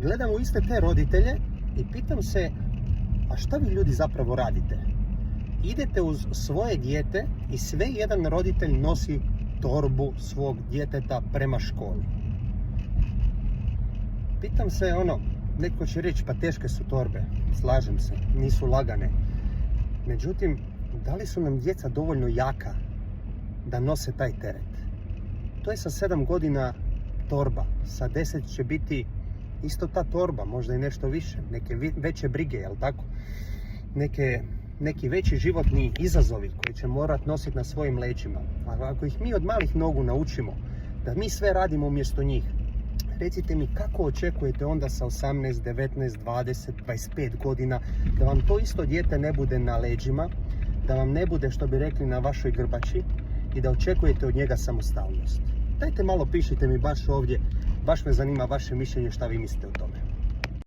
gledam u iste te roditelje i pitam se, a šta vi ljudi zapravo radite? Idete uz svoje dijete i sve jedan roditelj nosi torbu svog djeteta prema školi. Pitam se neko će reći pa teške su torbe, slažem se, nisu lagane. Međutim, da li su nam djeca dovoljno jaka da nose taj teret? To je sa 7 godina torba, sa 10 će biti isto ta torba, možda i nešto više, neke veće brige, jel tako? Neki veći životni izazovi koji će morati nositi na svojim leđima. A ako ih mi od malih nogu naučimo da mi sve radimo umjesto njih, recite mi kako očekujete onda sa 18, 19, 20, 25 godina da vam to isto dijete ne bude na leđima, da vam ne bude, što bi rekli, na vašoj grbači i da očekujete od njega samostalnost. Dajte malo pišite mi baš ovdje, baš me zanima vaše mišljenje, šta vi mislite o tome.